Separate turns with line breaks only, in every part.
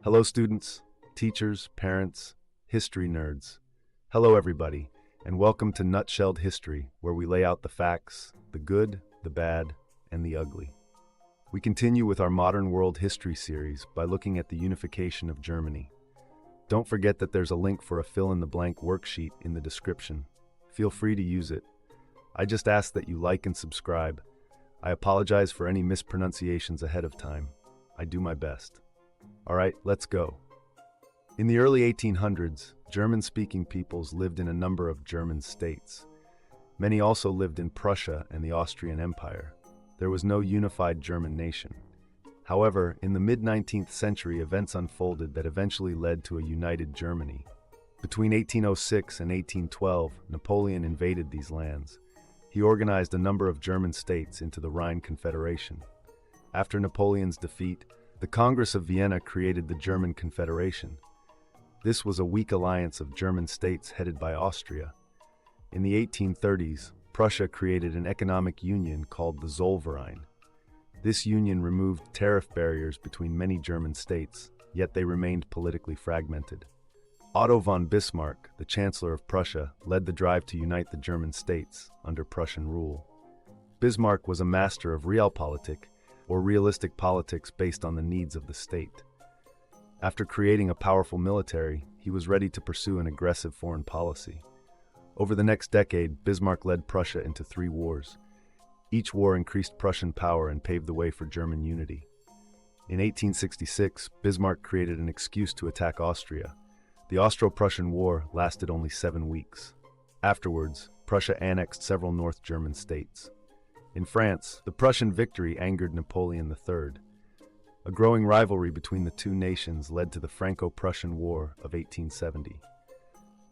Hello, students, teachers, parents, history nerds. Hello, everybody, and welcome to Nutshelled History, where we lay out the facts, the good, the bad, and the ugly. We continue with our Modern World History series by looking at the unification of Germany. Don't forget that there's a link for a fill-in-the-blank worksheet in the description. Feel free to use it. I just ask that you like and subscribe. I apologize for any mispronunciations ahead of time. I do my best. All right, let's go. In the early 1800s, German-speaking peoples lived in a number of German states. Many also lived in Prussia and the Austrian Empire. There was no unified German nation. However, in the mid-19th century, events unfolded that eventually led to a united Germany. Between 1806 and 1812, Napoleon invaded these lands. He organized a number of German states into the Rhine Confederation. After Napoleon's defeat, the Congress of Vienna created the German Confederation. This was a weak alliance of German states headed by Austria. In the 1830s, Prussia created an economic union called the Zollverein. This union removed tariff barriers between many German states, yet they remained politically fragmented. Otto von Bismarck, the Chancellor of Prussia, led the drive to unite the German states under Prussian rule. Bismarck was a master of realpolitik, or realistic politics based on the needs of the state. After creating a powerful military, he was ready to pursue an aggressive foreign policy. Over the next decade, Bismarck led Prussia into 3 wars. Each war increased Prussian power and paved the way for German unity. In 1866, Bismarck created an excuse to attack Austria. The Austro-Prussian War lasted only 7 weeks. Afterwards, Prussia annexed several North German states. In France, the Prussian victory angered Napoleon III. A growing rivalry between the two nations led to the Franco-Prussian War of 1870.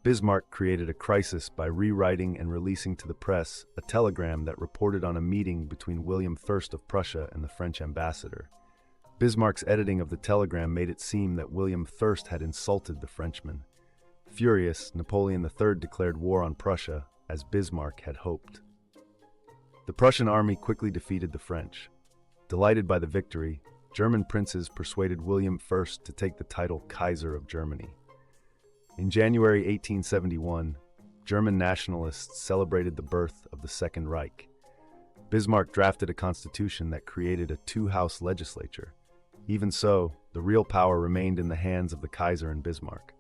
Bismarck created a crisis by rewriting and releasing to the press a telegram that reported on a meeting between William I of Prussia and the French ambassador. Bismarck's editing of the telegram made it seem that William I had insulted the Frenchman. Furious, Napoleon III declared war on Prussia, as Bismarck had hoped. The Prussian army quickly defeated the French. Delighted by the victory, German princes persuaded William I to take the title Kaiser of Germany. In January 1871, German nationalists celebrated the birth of the Second Reich. Bismarck drafted a constitution that created a 2-house legislature. Even so, the real power remained in the hands of the Kaiser and Bismarck.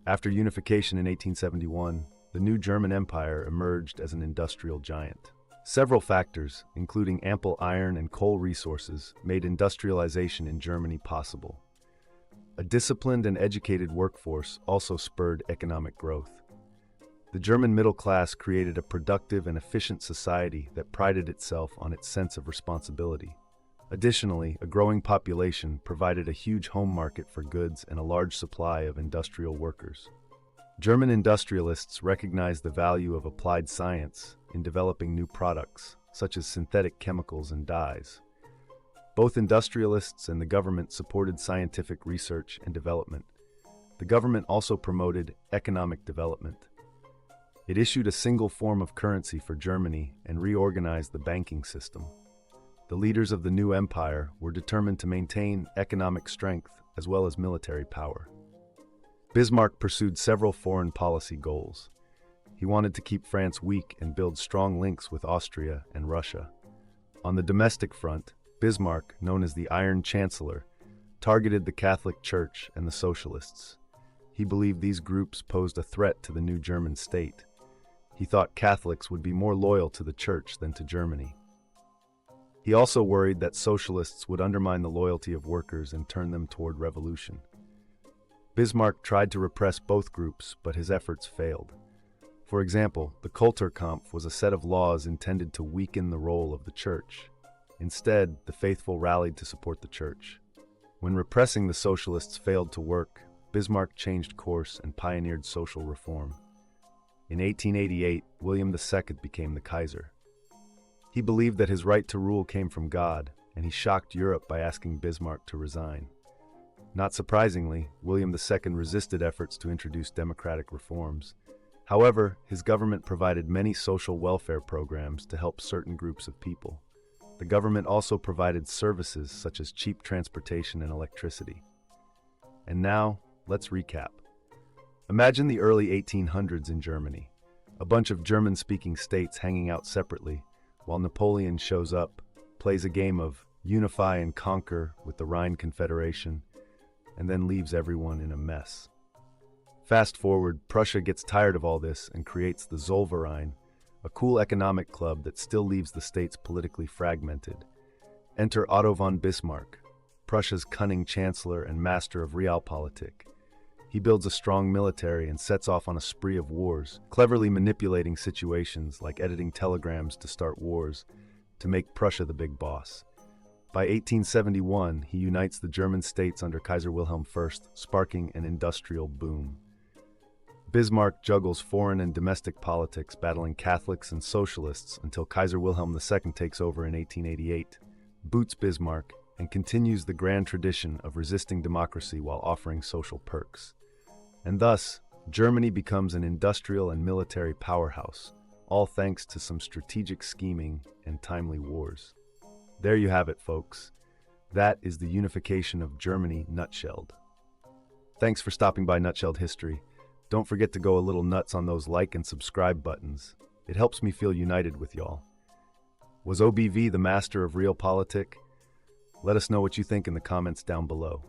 After unification in 1871, the new German Empire emerged as an industrial giant. Several factors, including ample iron and coal resources, made industrialization in Germany possible. A disciplined and educated workforce also spurred economic growth. The German middle class created a productive and efficient society that prided itself on its sense of responsibility. Additionally, a growing population provided a huge home market for goods and a large supply of industrial workers. German industrialists recognized the value of applied science in developing new products, such as synthetic chemicals and dyes. Both industrialists and the government supported scientific research and development. The government also promoted economic development. It issued a single form of currency for Germany and reorganized the banking system. The leaders of the new empire were determined to maintain economic strength as well as military power. Bismarck pursued several foreign policy goals. He wanted to keep France weak and build strong links with Austria and Russia. On the domestic front, Bismarck, known as the Iron Chancellor, targeted the Catholic Church and the Socialists. He believed these groups posed a threat to the new German state. He thought Catholics would be more loyal to the Church than to Germany. He also worried that Socialists would undermine the loyalty of workers and turn them toward revolution. Bismarck tried to repress both groups, but his efforts failed. For example, the Kulturkampf was a set of laws intended to weaken the role of the Church. Instead, the faithful rallied to support the Church. When repressing the Socialists failed to work, Bismarck changed course and pioneered social reform. In 1888, William II became the Kaiser. He believed that his right to rule came from God, and he shocked Europe by asking Bismarck to resign. Not surprisingly, William II resisted efforts to introduce democratic reforms. However, his government provided many social welfare programs to help certain groups of people. The government also provided services such as cheap transportation and electricity. And now, let's recap. Imagine the early 1800s in Germany. A bunch of German-speaking states hanging out separately, while Napoleon shows up, plays a game of unify and conquer with the Rhine Confederation, and then leaves everyone in a mess. Fast forward, Prussia gets tired of all this and creates the Zollverein, a cool economic club that still leaves the states politically fragmented. Enter Otto von Bismarck, Prussia's cunning chancellor and master of realpolitik. He builds a strong military and sets off on a spree of wars, cleverly manipulating situations like editing telegrams to start wars to make Prussia the big boss. By 1871, he unites the German states under Kaiser Wilhelm I, sparking an industrial boom. Bismarck juggles foreign and domestic politics, battling Catholics and socialists until Kaiser Wilhelm II takes over in 1888, boots Bismarck, and continues the grand tradition of resisting democracy while offering social perks. And thus, Germany becomes an industrial and military powerhouse, all thanks to some strategic scheming and timely wars. There you have it, folks. That is the unification of Germany nutshelled. Thanks for stopping by Nutshelled History. Don't forget to go a little nuts on those like and subscribe buttons. It helps me feel united with y'all. Was OBV the master of realpolitik? Let us know what you think in the comments down below.